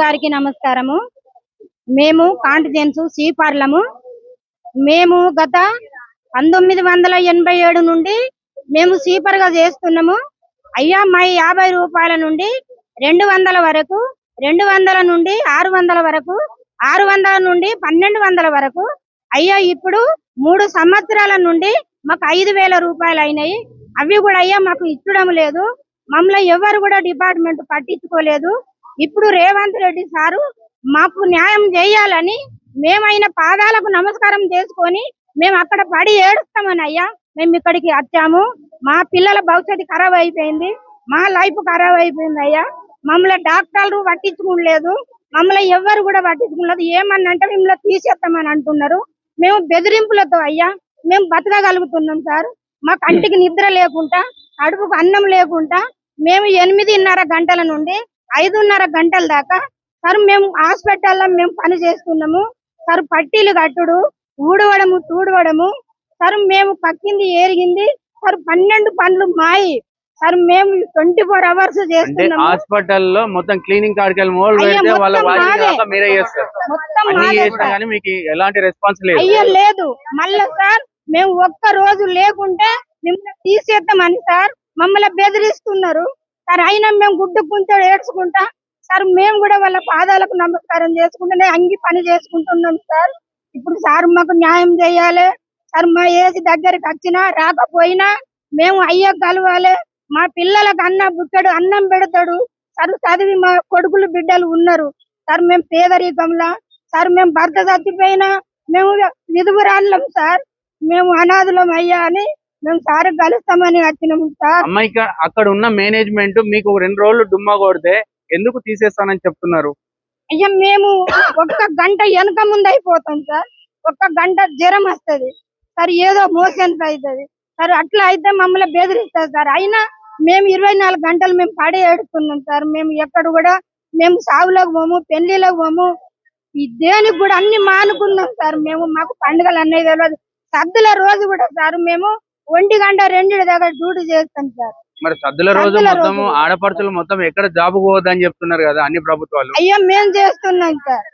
గారికి నమస్కారము. మేము కాంటిజెన్స్ సీపార్లము. మేము గత 1987 నుండి మేము సీపర్ గా చేస్తున్నాము. అయ్యా మా 50 రూపాయల నుండి 200 వరకు, 200 నుండి 600 వరకు, 600 నుండి 1200 వరకు. అయ్యా ఇప్పుడు 3 సంవత్సరాల నుండి మాకు 5000 రూపాయలు అయినాయి. అవి కూడా అయ్యా మాకు ఇచ్చడం లేదు. మమ్మల్ని ఎవరు కూడా డిపార్ట్మెంట్ పట్టించుకోలేదు. ఇప్పుడు రేవంత్ రెడ్డి సారు మాకు న్యాయం చేయాలని మేమైన పాదాలకు నమస్కారం చేసుకొని మేము అక్కడ పడి ఏడుస్తామని అయ్యా మేము ఇక్కడికి వచ్చాము. మా పిల్లల భవిష్యత్తు ఖరాబ్ అయిపోయింది, మా లైఫ్ ఖరాబ్ అయిపోయింది అయ్యా. మమ్మల్ని డాక్టర్లు పట్టించుకోలేదు, మమ్మల్ని ఎవరు కూడా పట్టించుకోలేదు. ఏమన్నంటే మిమ్మల్ని తీసేస్తామని అంటున్నారు. మేము బెదిరింపులతో అయ్యా మేము బతకగలుగుతున్నాం సార్. మా కంటికి నిద్ర లేకుండా, కడుపుకు అన్నం లేకుండా మేము 8:30 గంటల నుండి 5:30 గంటల దాకా సార్ మేము హాస్పిటల్లో మేము పని చేస్తున్నాము సార్. పట్టీలు కట్టుడు, ఊడవడము, తూడవడము సార్. మేము కక్కింది ఏరిగింది సార్. 12 పనులు మాయి సార్. మేము 24 అవర్స్ చేస్తున్నాము. హాస్పిటల్లో మొత్తం క్లీనింగ్ కార్డుకెళ్ళి ఎలాంటి రెస్పాన్స్ లేదు అయ్యా లేదు. మళ్ళా సార్ మేము ఒక్క రోజు లేకుంటే మిమ్మల్ని తీసేద్దామని సార్ మమ్మల్ని బెదిరిస్తున్నారు సార్. అయినా మేము గుడ్డు కొంచెం ఏడ్చుకుంటా సార్. మేము కూడా వాళ్ళ పాదాలకు నమస్కారం చేసుకుంటూనే అంగి పని చేసుకుంటున్నాం సార్. ఇప్పుడు సార్ మాకు న్యాయం చేయాలి సార్. మా ఏజ్ దగ్గరికి వచ్చినా రాకపోయినా మేము అయ్యా కలవాలి. మా పిల్లలకు బుట్టడు అన్నం పెడతాడు సార్. చదివి మా కొడుకులు బిడ్డలు ఉన్నారు సార్. మేము పేదరికంలా సార్. మేము భర్త చచ్చిపోయినా మేము విధువురాళ్ళం సార్. మేము అనాథులం అయ్యా అని మేము సార్ కలుస్తామని వచ్చినాము సార్. అమ్మాయికి అక్కడ ఉన్న మేనేజ్మెంట్ మీకు 2 రోజులు డుమ్మా కొడితే ఎందుకు తీసేస్తానని చెప్తున్నారు? అయ్యా మేము ఒక్క గంట వెనక ముందు అయిపోతాం సార్. ఒక్క గంట జ్వరం వస్తుంది సార్, ఏదో మోషన్స్ అవుతుంది సార్. అట్లా అయితే మమ్మల్ని బెదిరిస్తారు సార్. అయినా మేము 24 గంటలు మేము పడి ఏడుస్తున్నాం సార్. మేము ఎక్కడ కూడా మేము సావులకు పోము, పెళ్లిలకు పోము, ఈ దేనికి కూడా అన్ని మానుకున్నాం సార్. మేము మాకు పండుగలు అనేది తెలియదు. సద్దుల రోజు కూడా సార్ మేము 1 గంట 2 దాకా డ్యూటీ చేస్తాం సార్. మరి సద్దుల రోజు మొత్తం ఆడపడుచులు మొత్తం ఎక్కడ జాబ్ పోవద్దని చెప్తున్నారు కదా అన్ని ప్రభుత్వాలు. అయ్యా మేము చేస్తున్నాం సార్.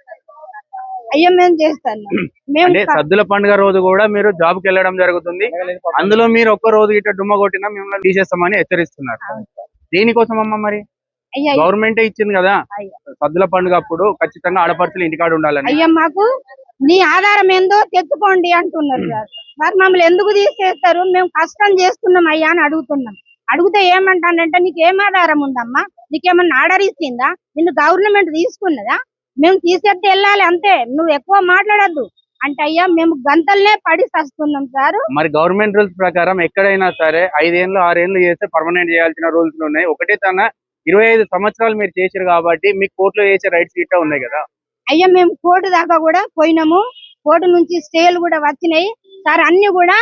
అయ్యా మేము చేస్తాను. సద్దుల పండుగ రోజు కూడా మీరు జాబ్ కి వెళ్ళడం జరుగుతుంది. అందులో మీరు ఒక్క రోజు ఇట్లా డుమ్మ కొట్టినా మిమ్మల్ని తీసేస్తామని హెచ్చరిస్తున్నారు. దేనికోసం అమ్మా? మరి గవర్నమెంట్ ఇచ్చింది కదా సద్దుల పండుగ అప్పుడు ఖచ్చితంగా ఆడపడుచులు ఇంటికాడ ఉండాలని. అయ్యా మాకు నీ ఆధారం ఏందో తెచ్చుకోండి అంటున్నారు సార్. సార్ మమ్మల్ని ఎందుకు తీసేస్తారు? మేము కష్టం చేస్తున్నాం అయ్యా అని అడుగుతున్నాం. అడిగితే ఏమంటానంటే నీకు ఏం ఆధారం ఉందమ్మా, నీకేమన్నా ఆర్డర్ ఇచ్చిందా, నిన్ను గవర్నమెంట్ తీసుకున్నదా, మేము తీసేస్తే వెళ్ళాలి అంతే, నువ్వు ఎక్కువ మాట్లాడద్దు అంటే అయ్యా మేము గంటలనే పడి వస్తున్నాం సార్. మరి గవర్నమెంట్ రూల్స్ ప్రకారం ఎక్కడైనా సరే 5 ఏళ్ళు 6 ఏళ్ళు చేస్తే పర్మనెంట్ చేయాల్సిన రూల్స్ ఉన్నాయి. ఒకటే తన 25 సంవత్సరాలు మీరు చేశారు కాబట్టి మీకు కోర్టులో చేసే రైట్స్ ఇట్లా ఉన్నాయి కదా. అయ్యా మేము కోర్టు దాకా కూడా పోయినాము. కోర్టు నుంచి స్టేలు కూడా వచ్చినాయి సార్. అన్ని కూడా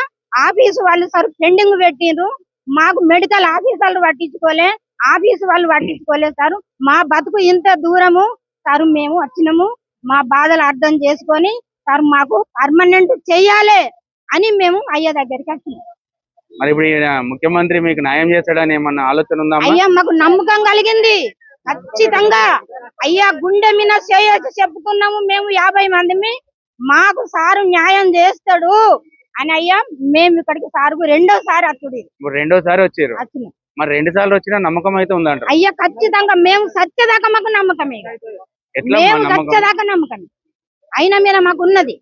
ఆఫీసు వాళ్ళు సార్ పెండింగ్ పెట్టిండ్రు. మాకు మెడికల్ ఆఫీసర్లు పట్టించుకోలే, ఆఫీసు వాళ్ళు పట్టించుకోలేదు సార్. మా బతుకు ఇంత దూరము సార్. మేము వచ్చినాము, మా బాధలు అర్థం చేసుకొని సార్ మాకు పర్మనెంట్ చెయ్యాలి అని మేము అయ్యా దగ్గరికి వచ్చినాం. మరి ఇప్పుడు ముఖ్యమంత్రి మీకు న్యాయం చేస్తాడని ఏమన్నా ఆలోచన ఉందా? అయ్యా మాకు నమ్మకం కలిగింది ఖచ్చితంగా. అయ్యా గుండె మీద చేయొచ్చు చెప్పుకున్నాము మేము 50 మంది. మాకు సారు న్యాయం చేస్తాడు అని అయ్యా మేము ఇక్కడికి సారుకు 2వ సారి అచ్చుడు. 2వ సారి వచ్చారు. మరి 2 సార్లు వచ్చినా నమ్మకం అయితే ఉందంట అయ్యా ఖచ్చితంగా. మేము సత్యదాకా మాకు నమ్మకమే, మేము సత్యదాకా నమ్మకమే. అయినా మీద మాకున్నది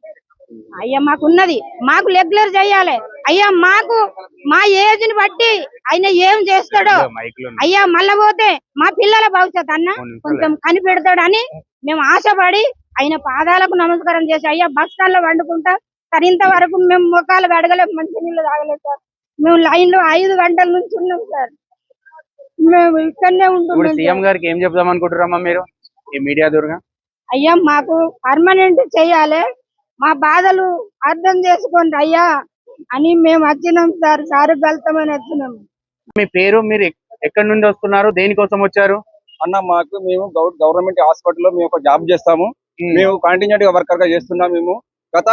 అయ్యా, మాకున్నది. మాకు రెగ్యులర్ చేయాలి అయ్యా. మాకు మా ఏజ్ ని బట్టి ఆయన ఏం చేస్తాడో అయ్యా. మళ్ళా పోతే మా పిల్లల భవిష్యత్ అన్న కొంచెం కనిపెడతాడు అని మేము ఆశపడి ఆయన పాదాలకు నమస్కారం చేసి అయ్యా బస్ స్టాండ్ లో వండుకుంటా సార్. ఇంతవరకు మేము ముఖాలు గడగలేదు, మంచి నీళ్ళు తాగలేదు సార్. మేము లైన్ లో 5 గంటల నుంచి ఉన్నాం సార్. మేము ఇక్కడనే ఉంటున్నాం. సీఎం గారికి ఏం చెప్దాం అనుకుంటున్నామా మీరు ఈ మీడియా ద్వారా? అయ్యా మాకు పర్మనెంట్ చెయ్యాలి, మా బాధలు అర్థం చేసుకోండి అయ్యా అని మేము వచ్చినాం సార్. సారు వెళ్తామని వచ్చినాం. మీ పేరు, మీరు ఎక్కడి నుండి వస్తున్నారు, దేనికోసం వచ్చారు? అన్న మేము గవర్నమెంట్ హాస్పిటల్లో మేము ఒక జాబ్ చేస్తాము. మేము కంటిన్యూట్ గా వర్కర్ గా చేస్తున్నాం. మేము గత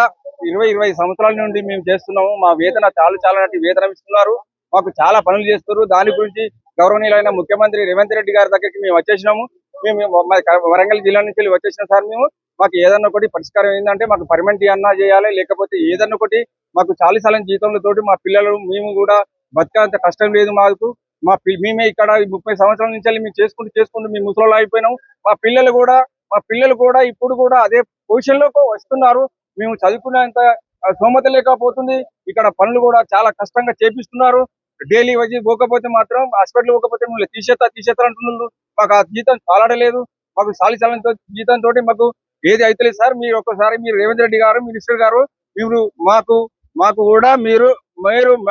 20 సంవత్సరాల నుండి మేము చేస్తున్నాము. మా వేతన చాలా వేతనం ఇస్తున్నారు. మాకు చాలా పనులు చేస్తున్నారు. దాని గురించి గౌరవనీయులైన ముఖ్యమంత్రి రేవంత్ రెడ్డి గారి దగ్గరికి మేము వచ్చేసినాము. మేము వరంగల్ జిల్లా నుంచి వెళ్ళి వచ్చేసిన సార్ మేము. మాకు ఏదన్నా ఒకటి పరిష్కారం ఏంటంటే మాకు పర్మనెంట్ అన్నా చేయాలి, లేకపోతే ఏదన్నా ఒకటి మాకు చాలీసాలని జీతంలతోటి మా పిల్లలు మేము కూడా బతకాలంత కష్టం లేదు మాకు. మేమే ఇక్కడ 30 సంవత్సరాల నుంచి వెళ్ళి మేము చేసుకుంటూ మేము ముసలోళ్ళు అయిపోయినాం. మా పిల్లలు కూడా ఇప్పుడు కూడా అదే పొజిషన్ లోకి వస్తున్నారు. మేము చదువుకునేంత స్తోమత లేకపోతుంది. ఇక్కడ పనులు కూడా చాలా కష్టంగా చేపిస్తున్నారు. డైలీ వచ్చి పోకపోతే మాత్రం హాస్పిటల్ పోకపోతే మిమ్మల్ని తీసేస్తా అంటున్నారు. మాకు ఆ జీతం చాలడలేదు. మాకు చాలీసాలంతో జీతంతో మాకు ఏది అయితే సార్. మీరు ఒక్కసారి మీరు రేవంత్ రెడ్డి గారు మినిస్టర్ గారు మీరు మాకు కూడా మీరు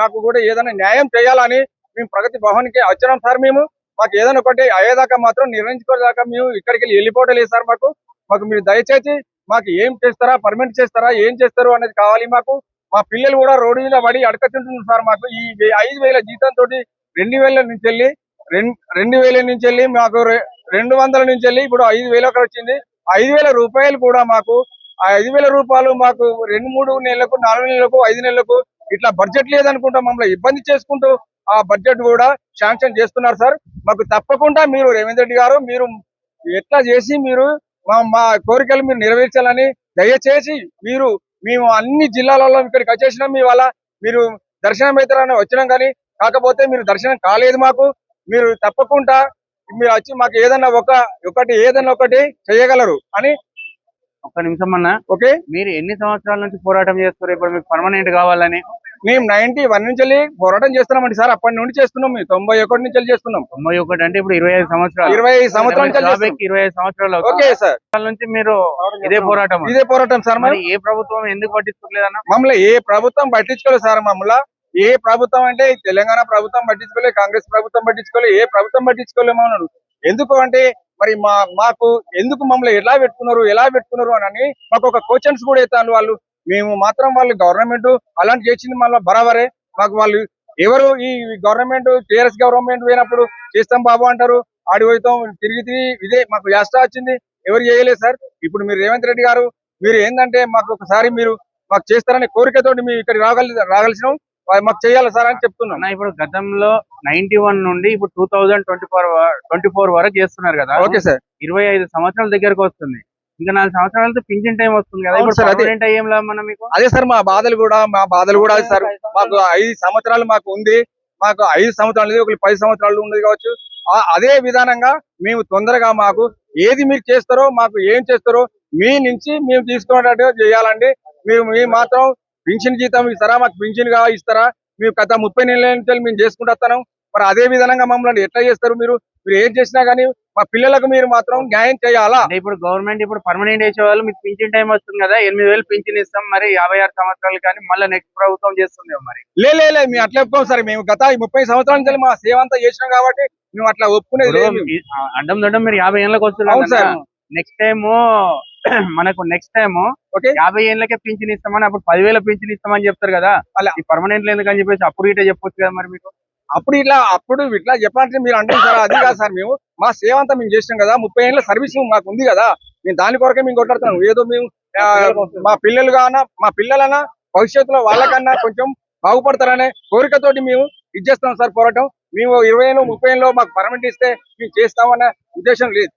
మాకు కూడా ఏదైనా న్యాయం చేయాలని మేము ప్రగతి భవన్కి వచ్చినాం సార్. మాకు ఏదైనా ఒకటి అయ్యేదాకా మాత్రం నిర్ణయించుకోదాకా మేము ఇక్కడికి వెళ్ళిపోవడం లేదు సార్. మాకు మీరు దయచేసి మాకు ఏం చేస్తారా, పర్మనెంట్ చేస్తారా, ఏం చేస్తారు అనేది కావాలి మాకు. మా పిల్లలు కూడా రోడ్డు మీద పడి అడకతింటున్నారు సార్. మాకు ఈ 5,000 జీతంతో 2,000 నుంచి వెళ్ళి 2,000 నుంచి వెళ్ళి మాకు 200 నుంచి వెళ్ళి ఇప్పుడు 5,000 అక్కడ వచ్చింది. 5,000 రూపాయలు కూడా మాకు 5,000 రూపాయలు మాకు 2-3 నెలలకు, 4 నెలలకు, 5 నెలలకు ఇట్లా బడ్జెట్ లేదనుకుంటా మమ్మల్ని ఇబ్బంది చేసుకుంటూ ఆ బడ్జెట్ కూడా శాంక్షన్ చేస్తున్నారు సార్. మాకు తప్పకుండా మీరు రేవంత్ రెడ్డి గారు మీరు ఎట్లా చేసి మీరు మా కోరికలు మీరు నెరవేర్చాలని దయచేసి మేము అన్ని జిల్లాలలో ఇక్కడికి వచ్చేసినాం. మీ వల్ల మీరు దర్శనం అవుతారని వచ్చినాం, కానీ కాకపోతే మీరు దర్శనం కాలేదు మాకు. మీరు తప్పకుండా మీరు వచ్చి మాకు ఏదన్నా ఒకటి చేయగలరు అని. ఒక్క నిమిషం అన్న, ఓకే. మీరు ఎన్ని సంవత్సరాల నుంచి పోరాటం చేస్తారు ఇప్పుడు మీకు పర్మనెంట్ కావాలని? మేము 91 నుంచి వెళ్ళి పోరాటం చేస్తున్నామండి సార్. అప్పటి నుండి చేస్తున్నాం. మేము 91 నుంచి వెళ్ళి చేస్తున్నాం. 91 అంటే ఇప్పుడు 25 సంవత్సరాలు. 25 సంవత్సరాల నుంచి 25 సంవత్సరాలు ఓకే సార్ నుంచి మీరు ఇదే పోరాటం సార్. మరి ఏ ప్రభుత్వం ఎందుకు పట్టించుకోలేదన్న? మమ్మల్ని ఏ ప్రభుత్వం పట్టించుకోలేదు సార్. ఏ ప్రభుత్వం అంటే తెలంగాణ ప్రభుత్వం పట్టించుకోలేదు, కాంగ్రెస్ ప్రభుత్వం పట్టించుకోలేదు, ఏ ప్రభుత్వం పట్టించుకోలేము అన్నాడు. ఎందుకు అంటే మరి మాకు ఎందుకు మమ్మల్ని ఎలా పెట్టుకున్నారు అని మాకు ఒక క్వశ్చన్స్ కూడా ఎత్తాను వాళ్ళు. మేము మాత్రం వాళ్ళు గవర్నమెంట్ అలాంటి చేసింది మళ్ళీ బరాబరే. మాకు వాళ్ళు ఎవరు ఈ గవర్నమెంట్ టీఆర్ఎస్ గవర్నమెంట్ పోయినప్పుడు చేస్తాం బాబు అంటారు, ఆడి పోతాం తిరిగి ఇదే మాకు యాస్టా వచ్చింది. ఎవరు చేయలేదు సార్. ఇప్పుడు మీరు రేవంత్ రెడ్డి గారు మీరు ఏంటంటే మాకు ఒకసారి మీరు మాకు చేస్తారనే కోరికతోటి మేము ఇక్కడ రాగలిసినాం. మాకు చేయాలి సార్ అని చెప్తున్నాను. ఇప్పుడు గతంలో 91 నుండి ఇప్పుడు 2024 వరకు చేస్తున్నారు కదా. Okay sir. 25 సంవత్సరాల దగ్గరకు వస్తుంది. ఇంకా 4 సంవత్సరాలతో పింఛన్ టైం వస్తుంది కదా. ఇప్పుడు పర్మనెంట్ ఏం లేదు మనం మీకు. అదే సార్ మా బాధలు కూడా అది సార్. మాకు 5 సంవత్సరాలు మాకు ఉంది. మాకు 5 సంవత్సరాలు లేదు, ఒక 10 సంవత్సరాలు ఉండదు కావచ్చు. అదే విధానంగా మేము తొందరగా మాకు ఏది మీరు చేస్తారో మాకు ఏం చేస్తారో మీ నుంచి మేము తీసుకున్నట్టు చేయాలండి. మేము మాత్రం పింఛన్ జీతం ఇస్తారా, మాకు పింఛన్ ఇస్తారా? మేము గత 30 నెలల నుంచి మేము చేసుకుంటూ మరి అదే విధంగా మమ్మల్ని ఎట్లా చేస్తారు? మీరు ఏం చేసినా గానీ మా పిల్లలకు మీరు మాత్రం న్యాయం చేయాలా? ఇప్పుడు గవర్నమెంట్ ఇప్పుడు పర్మనెంట్ వేసేవాళ్ళు మీకు పింఛన్ టైం వస్తుంది కదా, 8,000 పింఛన్ ఇస్తాం, మరి 56 సంవత్సరాలు కానీ మళ్ళీ నెక్స్ట్ ప్రభుత్వం చేస్తుంది మరి. లేదు మేము అట్లా ఒప్పుకోం సార్. మేము గత 30 సంవత్సరాల నుంచి మా సేవ అంతా చేసినాం కాబట్టి మేము అట్లా ఒప్పుకునేది. అడ్డం దొడ్డం మీరు 50 ఏళ్ళకి వస్తున్నారు సార్. నెక్స్ట్ టైం 50 ఏళ్ళకే పింఛన్ ఇస్తామని అప్పుడు 10,000 పింఛన్ ఇస్తామని చెప్తారు కదా. అలా పర్మనెంట్ ఎందుకని చెప్పేసి అప్పుడు ఇట్లా చెప్పొచ్చు కదా మరి మీకు. అప్పుడు ఇట్లా చెప్పాలంటే మీరు అంటారు సార్. అది కాదు సార్. మేము మా సేవ అంతా మేము చేసినాం కదా. 30 ఏళ్ళ సర్వీస్ మాకు ఉంది కదా. మేము దాని కొరకే మేము కొట్లాడుతున్నాం. ఏదో మేము మా పిల్లలన్నా భవిష్యత్తులో వాళ్ళకన్నా కొంచెం బాగుపడతారనే కోరికతోటి మేము ఇది చేస్తున్నాం సార్ పోరాటం. మేము 20 ఏళ్ళు 30 ఏళ్ళు మాకు పర్మనెంట్ ఇస్తే మేము చేస్తామన్న ఉద్దేశం లేదు.